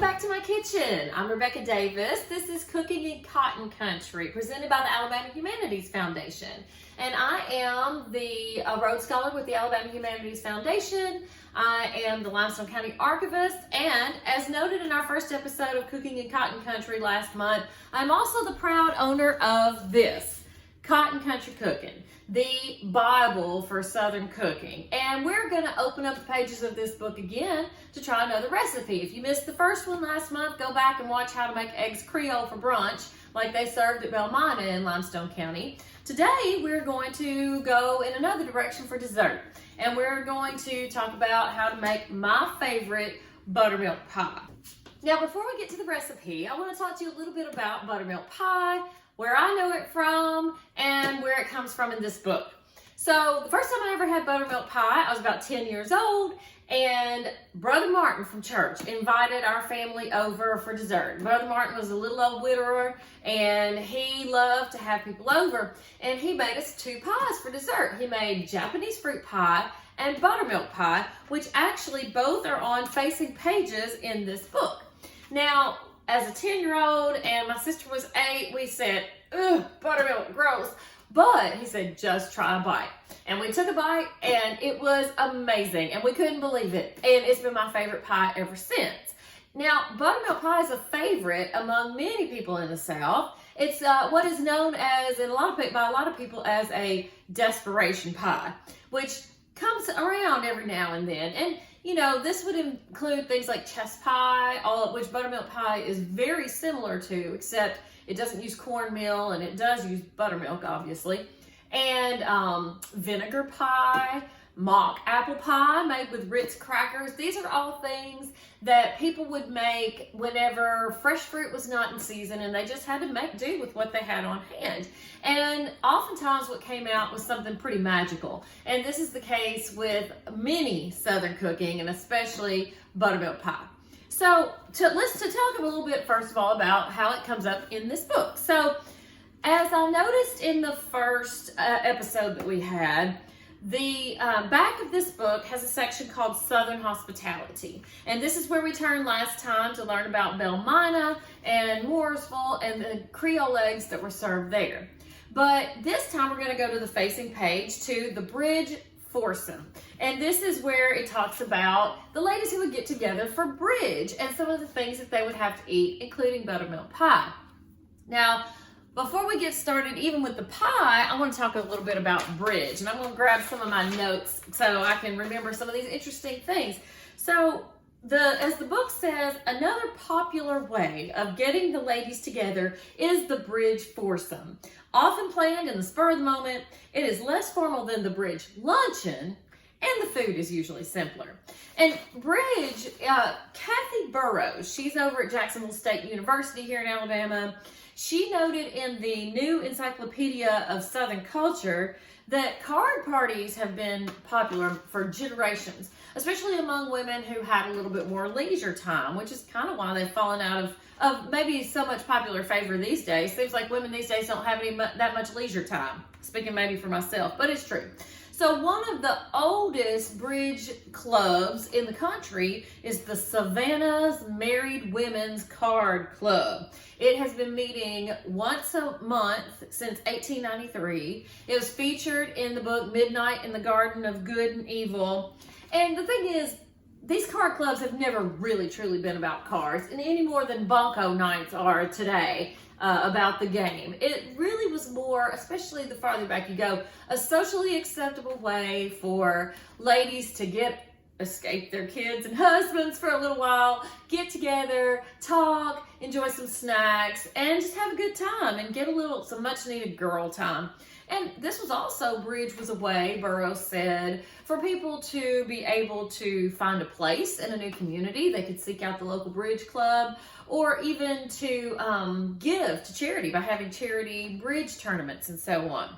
Welcome back to my kitchen. I'm Rebekah Davis. This is Cooking in Cotton Country, presented by the Alabama Humanities Foundation. And I am the Rhodes Scholar with the Alabama Humanities Foundation. I am the Limestone County Archivist, and as noted in our first episode of Cooking in Cotton Country last month, I'm also the proud owner of this, Cotton Country Cooking, the Bible for Southern cooking. And we're going to open up the pages of this book again to try another recipe. If you missed the first one last month, go back and watch how to make eggs Creole for brunch like they served at Belmina in Limestone County. Today we're going to go in another direction for dessert, and we're going to talk about how to make my favorite buttermilk pie. Now, before we get to the recipe, I want to talk to you a little bit about buttermilk pie, where I know it from, and where it comes from in this book. So the first time I ever had buttermilk pie, I was about 10 years old, and Brother Martin from church invited our family over for dessert. Brother Martin was a little old widower, and he loved to have people over, and he made us two pies for dessert. He made Japanese fruit pie and buttermilk pie, which actually both are on facing pages in this book. Now, as a 10-year-old and my sister was 8, we said, ugh, buttermilk, gross. But he said, just try a bite. And we took a bite, and it was amazing, and we couldn't believe it. And it's been my favorite pie ever since. Now, buttermilk pie is a favorite among many people in the South. It's what is known as, by a lot of people, as a desperation pie, which comes around every now and then. And you know, this would include things like chess pie, all of which buttermilk pie is very similar to, except it doesn't use cornmeal and it does use buttermilk, obviously. And vinegar pie, mock apple pie made with Ritz crackers. These are all things that people would make whenever fresh fruit was not in season and they just had to make do with what they had on hand. And oftentimes what came out was something pretty magical. And this is the case with many Southern cooking, and especially buttermilk pie. So let's talk a little bit first of all about how it comes up in this book. So as I noticed in the first episode that we had, the back of this book has a section called Southern Hospitality. And this is where we turned last time to learn about Belmina and Mooresville and the Creole eggs that were served there. But this time we're going to go to the facing page to the bridge foursome. And this is where it talks about the ladies who would get together for bridge and some of the things that they would have to eat, including buttermilk pie. Now, before we get started, even with the pie, I want to talk a little bit about bridge. And I'm going to grab some of my notes so I can remember some of these interesting things. So, as the book says, another popular way of getting the ladies together is the bridge foursome. Often planned in the spur of the moment, it is less formal than the bridge luncheon, and the food is usually simpler. And bridge, Kathy Burrows, she's over at Jacksonville State University here in Alabama. She noted in the New Encyclopedia of Southern Culture that card parties have been popular for generations, especially among women who had a little bit more leisure time, which is kind of why they've fallen out of maybe so much popular favor these days. Seems like women these days don't have that much leisure time. Speaking maybe for myself, but it's true. So one of the oldest bridge clubs in the country is the Savannah's Married Women's Card Club. It has been meeting once a month since 1893. It was featured in the book Midnight in the Garden of Good and Evil. And the thing is, these card clubs have never really truly been about cards, and any more than Bunko nights are today. About the game. It really was more, especially the farther back you go, a socially acceptable way for ladies to escape their kids and husbands for a little while, get together, talk, enjoy some snacks, and just have a good time and get some much needed girl time. And this was also, bridge was a way, Burroughs said, for people to be able to find a place in a new community. They could seek out the local bridge club, or even to give to charity by having charity bridge tournaments and so on.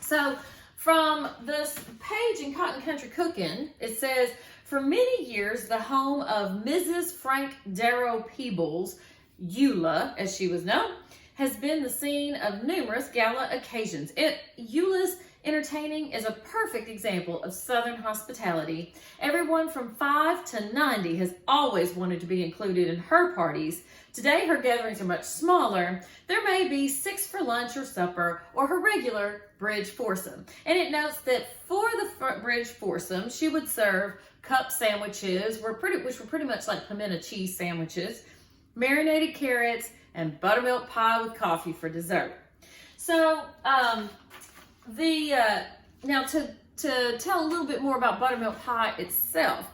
So from this page in Cotton Country Cooking, it says, for many years, the home of Mrs. Frank Darrow Peebles, Eula, as she was known, has been the scene of numerous gala occasions. Eula's Entertaining is a perfect example of Southern hospitality. Everyone from 5 to 90 has always wanted to be included in her parties. Today, her gatherings are much smaller. There may be 6 for lunch or supper, or her regular bridge foursome. And it notes that for the bridge foursome, she would serve cup sandwiches, which were pretty much like pimento cheese sandwiches, marinated carrots, and buttermilk pie with coffee for dessert. So, now to tell a little bit more about buttermilk pie itself,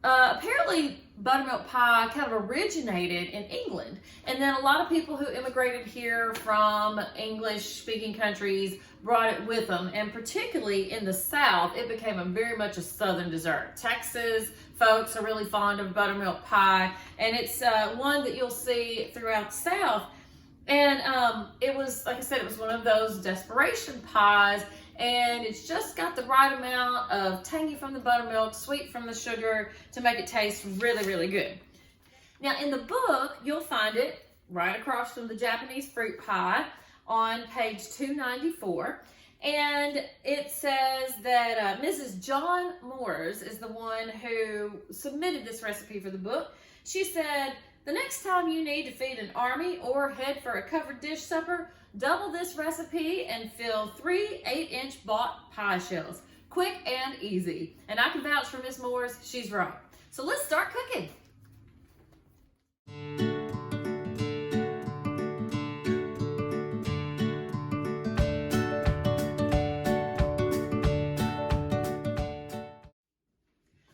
apparently buttermilk pie kind of originated in England, and then a lot of people who immigrated here from English-speaking countries brought it with them, and particularly in the South, it became very much a Southern dessert. Texas folks are really fond of buttermilk pie, and it's one that you'll see throughout the South. And it was, like I said, it was one of those desperation pies, and it's just got the right amount of tangy from the buttermilk, sweet from the sugar to make it taste really, really good. Now, in the book, you'll find it right across from the Japanese fruit pie on page 294. And it says that Mrs. John Moores is the one who submitted this recipe for the book. She said, "The next time you need to feed an army or head for a covered dish supper, double this recipe and fill 3 8-inch bought pie shells. Quick and easy." And I can vouch for Miss Moores, she's right. So let's start cooking.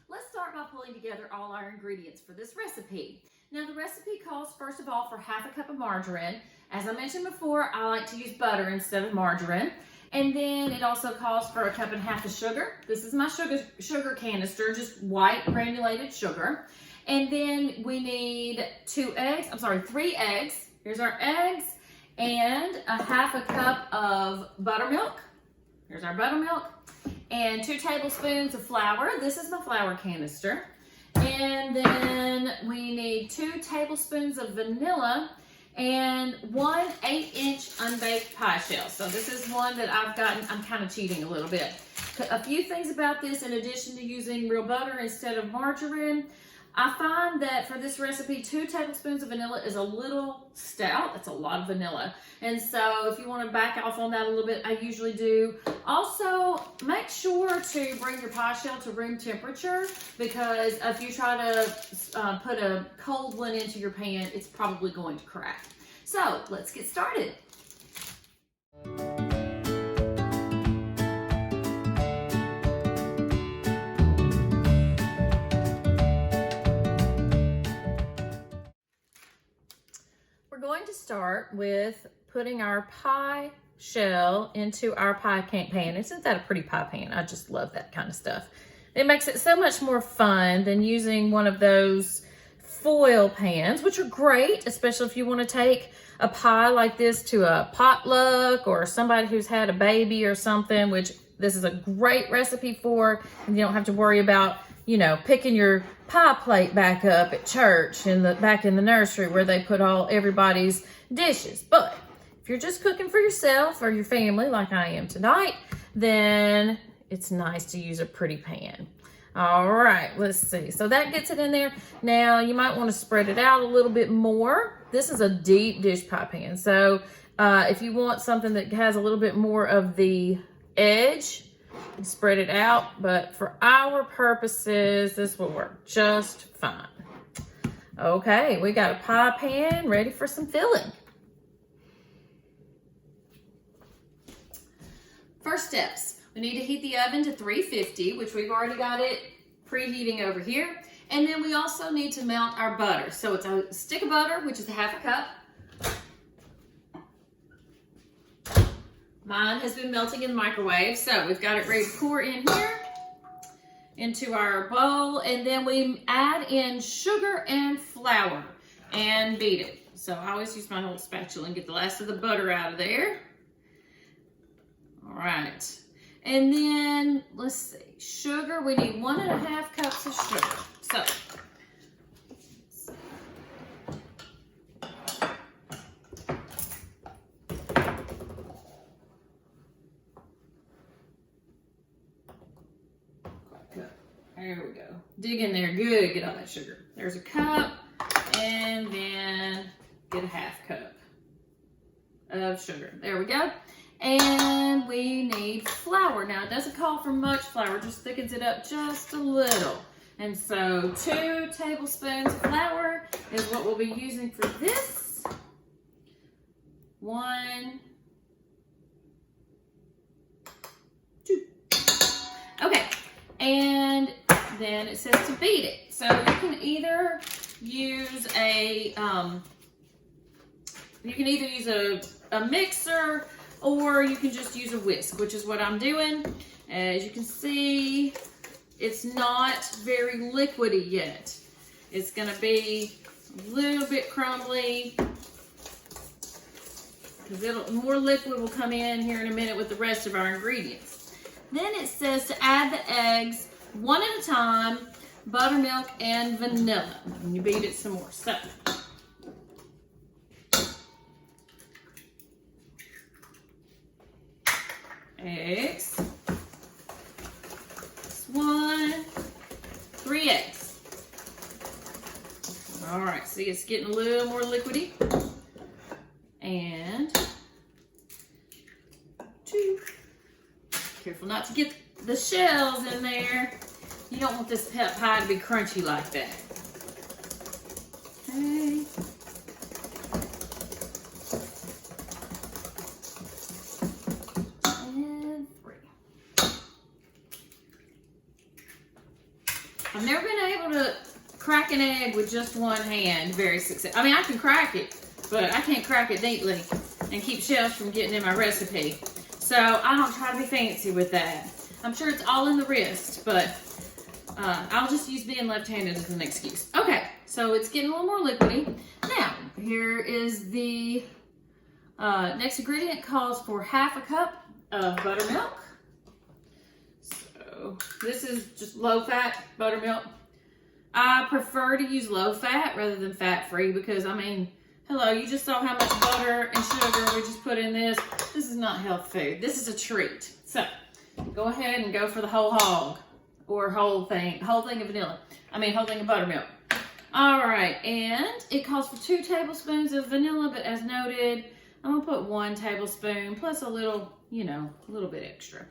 Let's start by pulling together all our ingredients for this recipe. Now, the recipe calls, first of all, for half a cup of margarine. As I mentioned before, I like to use butter instead of margarine. And then it also calls for 1.5 cups of sugar. This is my sugar canister, just white granulated sugar. And then we need 3 eggs. Here's our eggs. And 1/2 cup of buttermilk. Here's our buttermilk. And 2 tablespoons of flour. This is my flour canister. And then we need 2 tablespoons of vanilla and 1 8-inch unbaked pie shell. So this is one that I've gotten, I'm kind of cheating a little bit. A few things about this, in addition to using real butter instead of margarine, I find that for this recipe, 2 tablespoons of vanilla is a little stout. That's a lot of vanilla. And so if you want to back off on that a little bit, I usually do. Also, make sure to bring your pie shell to room temperature, because if you try to put a cold one into your pan, it's probably going to crack. So let's get started. We're going to start with putting our pie shell into our pie pan. Isn't that a pretty pie pan? I just love that kind of stuff. It makes it so much more fun than using one of those foil pans, which are great, especially if you want to take a pie like this to a potluck or somebody who's had a baby or something, which this is a great recipe for, and you don't have to worry about, you know, picking your pie plate back up at church back in the nursery where they put everybody's dishes. But if you're just cooking for yourself or your family like I am tonight, then it's nice to use a pretty pan. All right, let's see. So that gets it in there. Now you might want to spread it out a little bit more. This is a deep dish pie pan. So if you want something that has a little bit more of the edge, spread it out, but for our purposes, this will work just fine. Okay, we got a pie pan ready for some filling. First steps, we need to heat the oven to 350, which we've already got it preheating over here. And then we also need to melt our butter. So it's a stick of butter, which is 1/2 cup. Mine has been melting in the microwave, so we've got it ready to pour in here into our bowl, and then we add in sugar and flour and beat it. So I always use my little spatula and get the last of the butter out of there. All right, and then let's see, sugar, we need 1.5 cups of sugar. So dig in there good, get all that sugar. There's a cup, and then get a half cup of sugar. There we go. And we need flour. Now, it doesn't call for much flour, just thickens it up just a little. And so 2 tablespoons of flour is what we'll be using for this. 1, 2. Okay, and then it says to beat it. So you can either use a mixer, or you can just use a whisk, which is what I'm doing. As you can see, it's not very liquidy yet. It's gonna be a little bit crumbly, because more liquid will come in here in a minute with the rest of our ingredients. Then it says to add the eggs one at a time, buttermilk and vanilla. And you beat it some more. So eggs. 3 eggs. All right, see, it's getting a little more liquidy. And 2. Careful not to get the shells in there. You don't want this pie to be crunchy like that. Okay. And 3. I've never been able to crack an egg with just one hand very successfully. I mean, I can crack it, but I can't crack it neatly and keep shells from getting in my recipe. So I don't try to be fancy with that. I'm sure it's all in the wrist, but I'll just use being left-handed as an excuse. Okay, so it's getting a little more liquidy. Now, here is the next ingredient. Calls for half a cup of buttermilk. So this is just low-fat buttermilk. I prefer to use low-fat rather than fat-free because, I mean, hello, you just saw how much butter and sugar we just put in this. This is not health food. This is a treat. So go ahead and go for the whole hog, or whole thing of vanilla. Whole thing of buttermilk. All right, and it calls for 2 tablespoons of vanilla, but as noted, I'm gonna put 1 tablespoon plus a little, a little bit extra.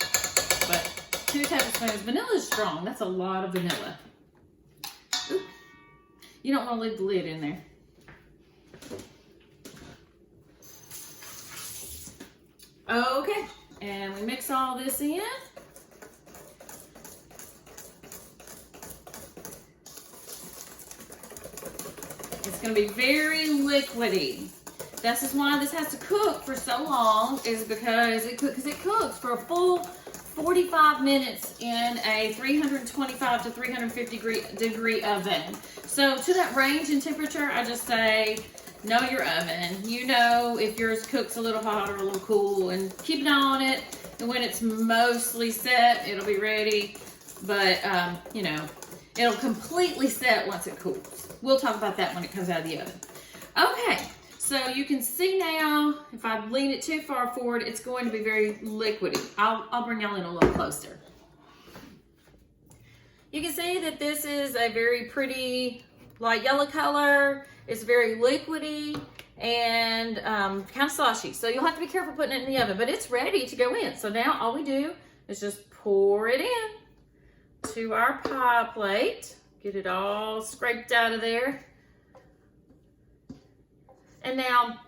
But 2 tablespoons. Vanilla is strong. That's a lot of vanilla. Ooh. You don't want to leave the lid in there. Okay, and we mix all this in. It's going to be very liquidy. This is why this has to cook for so long, is because it cooks for a full 45 minutes in a 325 to 350 degree oven. So to that range in temperature, I just say, know your oven. You know if yours cooks a little hot or a little cool, and keep an eye on it. And when it's mostly set, it'll be ready. But, it'll completely set once it cools. We'll talk about that when it comes out of the oven. Okay, so you can see now, if I lean it too far forward, it's going to be very liquidy. I'll bring y'all in a little closer. You can see that this is a very pretty light yellow color. It's very liquidy and kind of sloshy. So you'll have to be careful putting it in the oven, but it's ready to go in. So now all we do is just pour it in to our pie plate. Get it all scraped out of there. And now,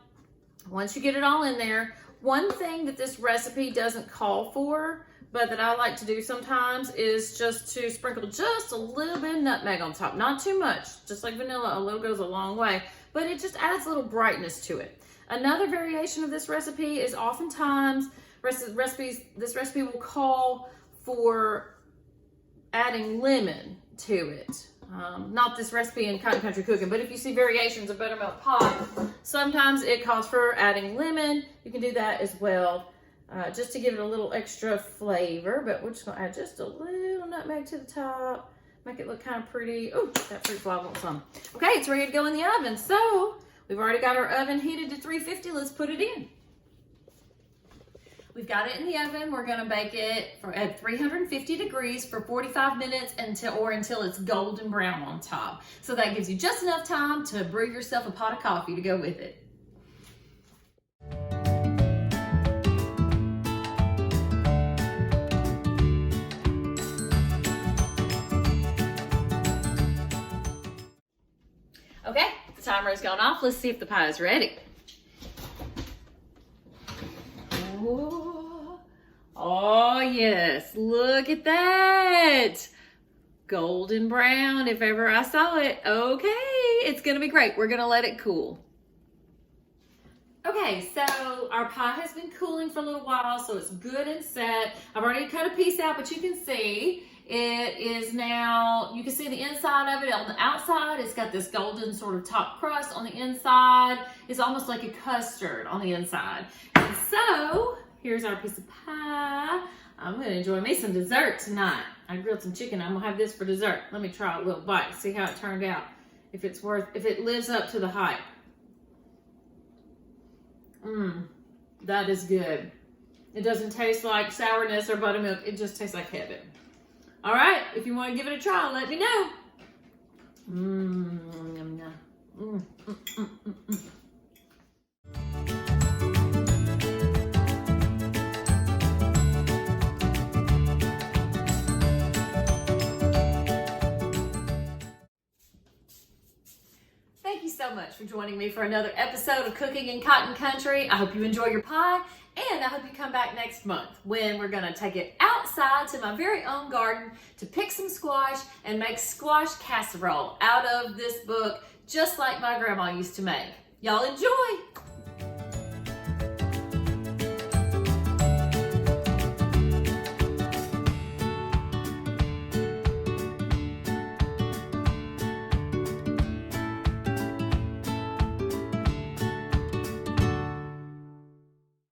once you get it all in there, one thing that this recipe doesn't call for, but that I like to do sometimes, is just to sprinkle just a little bit of nutmeg on top. Not too much, just like vanilla, a little goes a long way, but it just adds a little brightness to it. Another variation of this recipe is oftentimes, this recipe will call for adding lemon to it. Not this recipe in Cotton Country Cooking, but if you see variations of buttermilk pie, sometimes it calls for adding lemon. You can do that as well, just to give it a little extra flavor. But we're just going to add just a little nutmeg to the top, make it look kind of pretty. Oh, that fruit fly wants some. Okay, it's ready to go in the oven. So we've already got our oven heated to 350. Let's put it in. We've got it in the oven. We're gonna bake it at 350 degrees for 45 minutes until it's golden brown on top. So that gives you just enough time to brew yourself a pot of coffee to go with it. Okay, the timer has gone off. Let's see if the pie is ready. Oh yes, look at that. Golden brown, if ever I saw it. Okay, it's gonna be great. We're gonna let it cool. Okay, so our pie has been cooling for a little while, so it's good and set. I've already cut a piece out, but you can see it is now, you can see the inside of it. On the outside, it's got this golden sort of top crust. On the inside, it's almost like a custard on the inside. And so, here's our piece of pie. I'm gonna enjoy me some dessert tonight. I grilled some chicken. I'm gonna have this for dessert. Let me try a little bite, see how it turned out. If it lives up to the hype. That is good. It doesn't taste like sourness or buttermilk. It just tastes like heaven. All right, if you want to give it a try, let me know. Thank you so much for joining me for another episode of Cooking in Cotton Country. I hope you enjoy your pie, and I hope you come back next month when we're gonna take it outside to my very own garden to pick some squash and make squash casserole out of this book, just like my grandma used to make. Y'all enjoy!